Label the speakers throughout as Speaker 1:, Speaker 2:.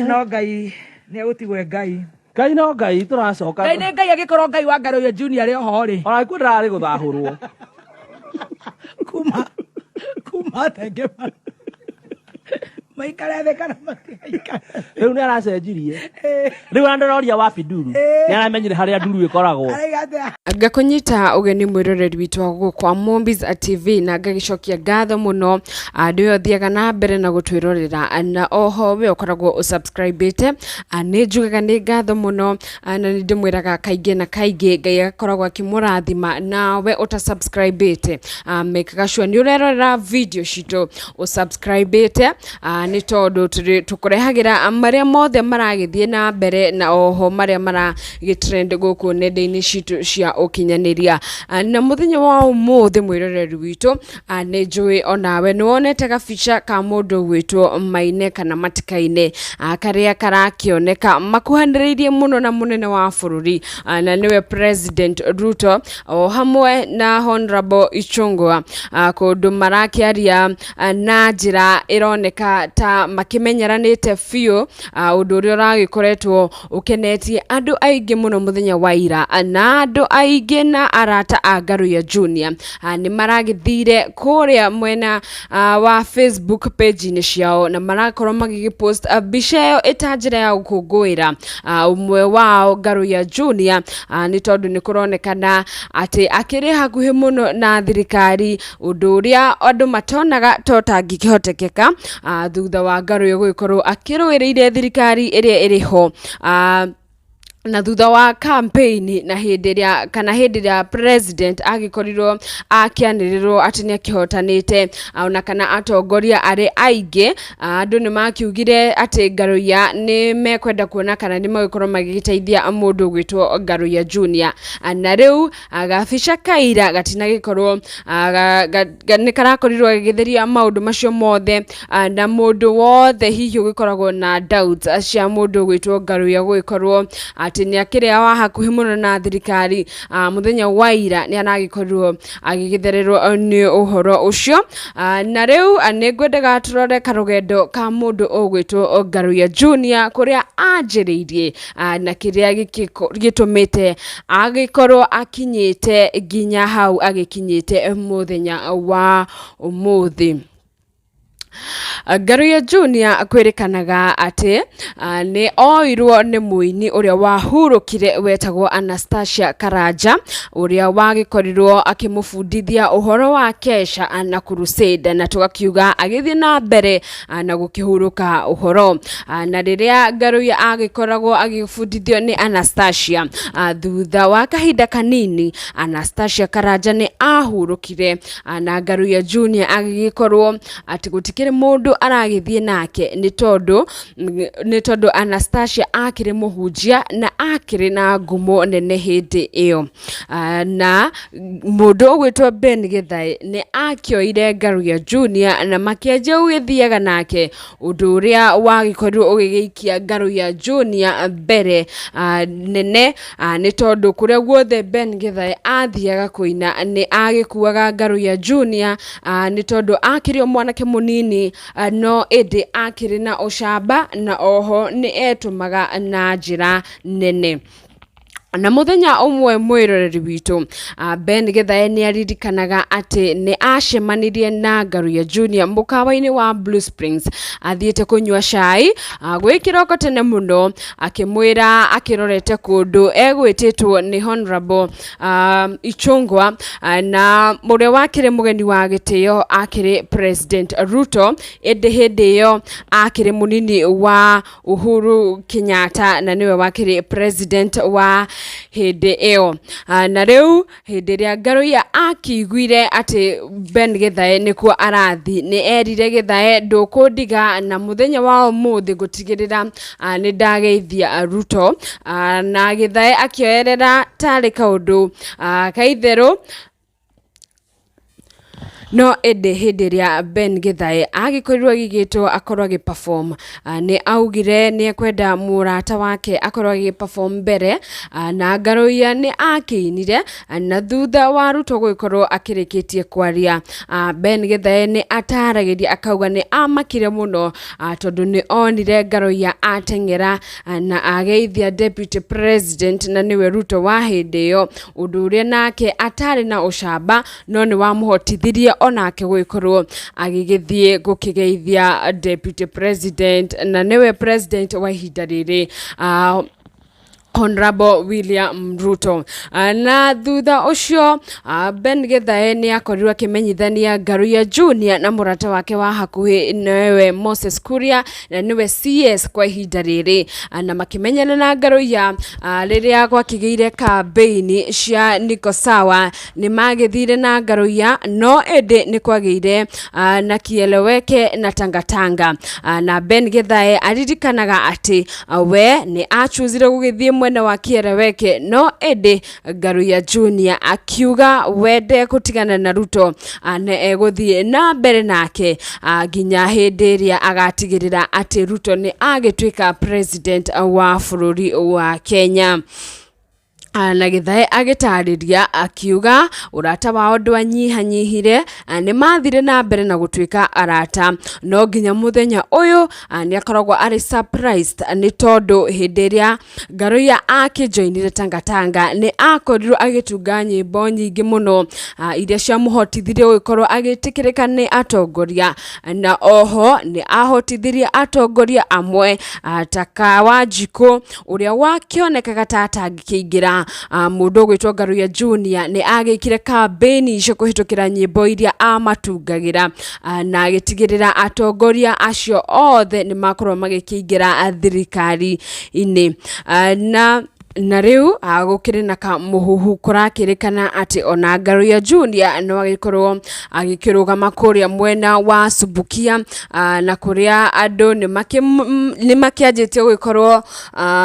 Speaker 1: No Ngai nä gå tigwe Ngai
Speaker 2: Ngai no Ngai tå racoka
Speaker 1: Ngai nä Ngai agä korwo Ngai wa Ngaruia Junior rä oho rä
Speaker 2: ona kuo ndararä gå thahå rwo
Speaker 1: kuma tenge maikare thä kana matigaikare
Speaker 2: rä u nä aracenjirie rä u andororia wa binduru nä aramenyire harä a nduru ä koragwo
Speaker 3: ngakũnyita ũgeni mwĩroreri witũ wa gũkũ Movies TV na ngagĩcokia ngatho mũno andũ othiaga na mbere na gũtwĩrorera na oho we ũkoragwo ũsubscribe-ĩte nĩ njugaga nĩ ngatho mũno na nĩ ndĩmwĩraga kaingĩ na kaingĩ Ngai akoragwo akĩmũrathima nawe ũtasubscribe-ĩte mekaga sure nĩ ũrerorera video citũ ũsubscribe-ĩte nĩ tondũ tũkũrehagĩra marĩa mothe maragĩthiĩ na mbere na oho marĩa maragĩtrend gũkũ nenda-inĩ citũ cia ũkinyanĩria na mũthenya wa ũmũthĩ mwĩroreri witũ nĩ njũĩ onawe nĩ wonete gabica ka mũndũ gwĩtwo Maine kana Matikaine karĩa karakĩoneka makuhanĩrĩirie mũno na mũnene wa bũrũri na nĩwe President Ruto o hamwe na Honorable Ichung'wah kũndũ marakĩaria na njĩra ĩroneka ta makĩmenyeranĩte biũ ũndũ ũrĩa ũragĩkoretwo ũkenetie andũ aingĩ mũno mũthenya wa ira na andũ aingĩ na arata a Ngaruia Junior nĩ maragĩthire kũrĩa mwena wa Facebook page-inĩ ciao na marakorwo magĩpost mbica ĩyo ĩta njĩra ya gũkũngũĩra ũmwe wao Ngaruia Junior nĩ tondũ nĩ kũronekana atĩ akĩrĩ hakuhĩ mũno na thirikari ũndũ ũrĩa andũ matonaga tangĩkĩhotekeka thutha wa Ngaruia gũgĩkorwo akĩrũĩrĩire thirikari ĩrĩa ĩrĩ ho na thutha wa campaign na hĩndĩ ĩrĩa president agĩkorirwo akĩanĩrĩrwo atĩ nĩ akĩhotanĩte ona kana atongoria arĩ aingĩ andũ nĩ makiugire atĩ Ngaruia nĩ mekwenda kuona kana nĩ magĩkorwo magĩteithia mũndũ gwĩtwo Ngaruia Junior na rĩu gabica kaira gatinagĩkorwo nĩ karakorirwo gĩgĩtheria maũndũ macio mothe na mũndũ wothe hihi ũgĩkoragwo na doubts cia mũndũ gwĩtwo Ngaruia gũgĩkorwo atĩ nĩ akĩrĩ wa hakuhĩ mũno na thirikari mũthenya wa ira nĩ anagĩkorirwo agĩgĩthererwo nĩ ũhoro ũcio na rĩu nĩ ngwendaga tũrore karũgendo ka mũndũ ũgwĩtwo Ngaruia Junior kũrĩa anjĩrĩirie na kĩrĩa gĩtũmĩte agĩkorwo akinyĩte nginya hau agĩkinyĩte mũthenya wa ũmũthĩ. Ngaruia Junior kwĩrĩkanaga atĩ nĩ oirwo nĩ mũini ũrĩa wahurũkire wetagwo Anastasia Karanja ũrĩa wagĩkorirwo akĩmũbundithia ũhoro wa kesha na crusade na tũgakiuga agĩthiĩ na mbere na gũkĩhurũka ũhoro na rĩrĩa Ngaruia agĩkoragwo agĩbundithio nĩ Anastasia thutha wa kahinda kanini Anastasia Karanja nĩ ahurũkire na Ngaruia Junior agĩkorwo atĩ gũtikĩrĩ mũndũ aragĩthiĩ nake nĩ tondũ Anastasia akĩrĩ mũhunjia na akĩrĩ na ngumo nene hĩndĩ ĩyo na mũndũ ũgwĩtwo Ben Gĩthaĩ nĩ akĩoire Ngaruia Junior na makĩanjia gũgĩthiaga nake ũndũ ũrĩa wagĩkorirwo ũgĩgĩikia Ngaruia Junior mbere nene nĩ tondũ kũrĩa guothe Ben Gĩthaĩ athiaga kũina nĩ agĩkuaga Ngaruia Junior nĩ tondũ akĩrĩ o mwanake mũnini no ĩndĩ akĩrĩ na ũcamba na oho nĩ etũmaga na njĩra nene. Na mũthenya ũmwe mwĩroreri witũ Ben Gĩthaĩ nĩ aririkanaga atĩ nĩ acemanirie na Ngaruia Junior mũkawa-inĩ wa Blue Springs athiĩte kũnyua cai gwĩ kĩroko tene mũno akĩmwĩra akĩrorete kũndũ egwĩtĩtwo nĩ Honorable Ichung'wah na mũrĩa wakĩrĩ mũgeni wa gĩtĩo akĩrĩ President Ruto ĩndĩ hĩndĩ ĩyo akĩrĩ mũnini wa Uhuru Kenyatta na nĩwe wakĩrĩ president wa hĩndĩ ĩyo na rĩu hĩndĩ ĩrĩa Ngaruia akĩiguire atĩ Ben Gĩthaĩ nĩkuo arathi nĩ erire Gĩthaĩ ndũkũndiga na mũthenya wa ũmũthĩ gũtigĩrĩra nĩ ndageithia Ruto na Gĩthaĩ akĩoerera tarĩ kaũndũ kaitherũ no ende hindi ria Ben Githae agikorirwo gigitwo akorwo perform ni augire ni ekwenda murata wake akorwo perform mbere na Ngaruia ni akinire na thutha wa Ruto gukorwo akirikitie kwaria Ben Githae ni ataragiria akauga ni amakire muno tondu ni onire Ngaruia atengera na ageithia deputy president na niwe Ruto wa hindi yo undu uria nake atari na ucamba no ni wamuhotithirie onake guikorwo agigithie gukigeithia deputy president na niwe president wa ihinda riri Honorable William Ruto. Na thutha ucio Ben Githae ni akorirwo akimenyithania Ngaruia Junior na murata wake wa hakuhi niwe Moses Kuria na niwe CS kwa ihinda riri na makimenyana na Ngaruia riria gwakigeire campaign cia Niko Sawa ni magithire na Ngaruia no ende ni kwageire na kieleweke na tangatanga na Ben Githae aririkanaga ati we ni achuzire gugithie mwena wa kieleweke no ende Ngaruia Junior akiuga wende kutigana na Ruto na eguthie na mbere nake ginya hindi ria agatigirira ati Ruto ni agitwika president wa bururi wa Kenya. Na Githae agitariria akiuga urata wao ndwanyihanyihire ni mathire na mbere na gutwika arata no nginya muthenya uyu ni akoragwo ari surprised ni tondu hindi ria Ngaruia akijoinire tangatanga ni akorirwo agitunga nyimbo nyingi muno iria cia muhotithirie gukorwo agitikirika ni atongoria na oho ni ahotithirie atongoria amwe taka Wanjiku uria wakionekaga tatangikingira mundu gwitwo Ngaruia Junior ni agikire campaign cio kuhitukira nyimbo iria amatungagira na agitigirira atongoria acio othe ni makorwo magikingira thirikari ini na riu gukire na muhuhu kurakirikana ati ona Ngaruia Junior no agikorwo agikirugama kuria mwena wa Subukia na kuria andu ni makianjitie gukorwo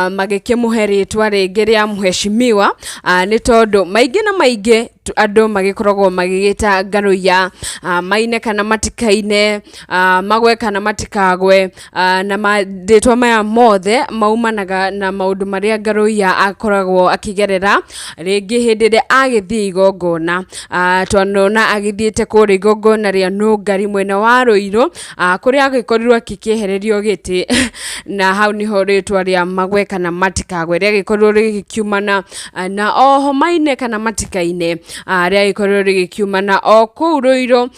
Speaker 3: magikimuheritwa ringi ria muheshimiwa ni tondu maingi na maingi andu magikoragwo magigita Ngaruia maine kana matikaine magwe kana matikagwe na manditwa maya mothe maumanaga na maundu maria Ngaruia akoragwo akigerera ringi hindi ria agithii igongona twanona agithiete kuri igongona ria Nungari mwena wa Ruiru kuria agikorirwo akikiehererio giti na hau niho ritwa ria magwe kana matikagwe ria gikorirwo rigikiumana na oho maine kana matikaine ria gikorirwo rigikiumana o kuu Ruiru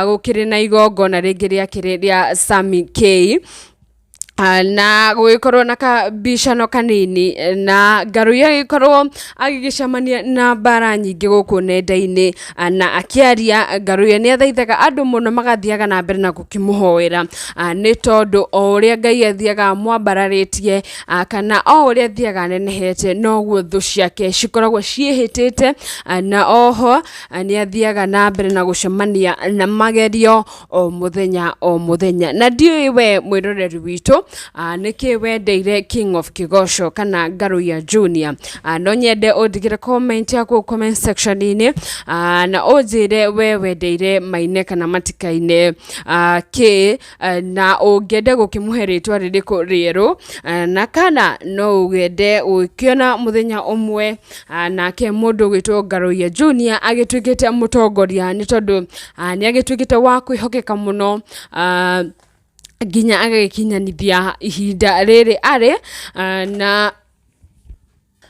Speaker 3: gukiri na igongona ringi ria kiria Sami K na guikorwo na kabishano kanini na Ngaruia gikorwo agigicamania na bara nyingi guku nenda-ini na akiaria Ngaruia ni athaithaga andu muno magathiaga na mbere na gukimuhoera ni tondu o uria Ngai athiaga mwambararitie kana o uria athiaga nenehete noguo thu ciake cikoragwo ciehitite na oho ni athiaga na mbere na gucemania na magerio o muthenya na ndiui we mwiroreri witu niki wendeire King of Kigosho kana Ngaruia Junior no nyende undigire comment yaku comment section ini na ujire we wendeire maine kana matikaine ke na ungende gukimuheritwa ririko rieru na kana no ugende ukiona muthenya umwe nake mundu gwitwo Ngaruia Junior agitwikite mutongoria ni tondu ni agitwikite wa kwihokeka muno ginya agakinyanithia ihinda riri ari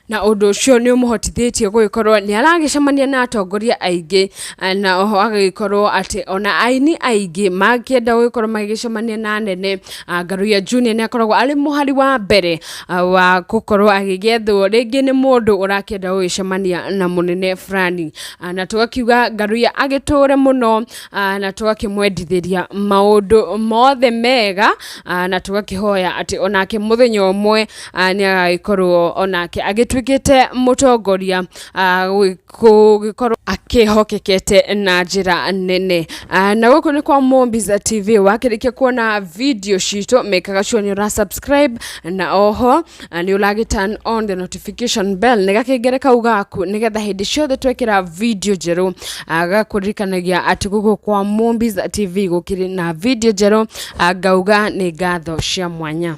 Speaker 3: na undu ucio ni umuhotithitie guikorwo ni aragicemania na atongoria aingi na oho agikorwo ati ona aini aingi makienda guikorwo magicemania na nene Ngaruia Junior ni akoragwo ari muhari wa mbere wa gukorwo agigethwo ringi ni mundu urakienda guicemania na munene fulani na tugakiuga Ngaruia agiture muno na tugakimwendithiria maundu mothe mega na tugakihoya ati onake muthenya umwe ni agagikorwo onake agitwikite mutongoria gugikorwo kihokekete na njira nene. Na guku ni kwa Mombiz TV, wakirikia kuona video shito mekaga sure ni subscribe na oho ni ulagi turn on the notification bell nigakigere ugaku nigetha hindi ciothe twekira video jeru agakurikanagia ati guku kwa Mombiz TV gukiri na video jeru ngauga ni ngatho cia mwanya.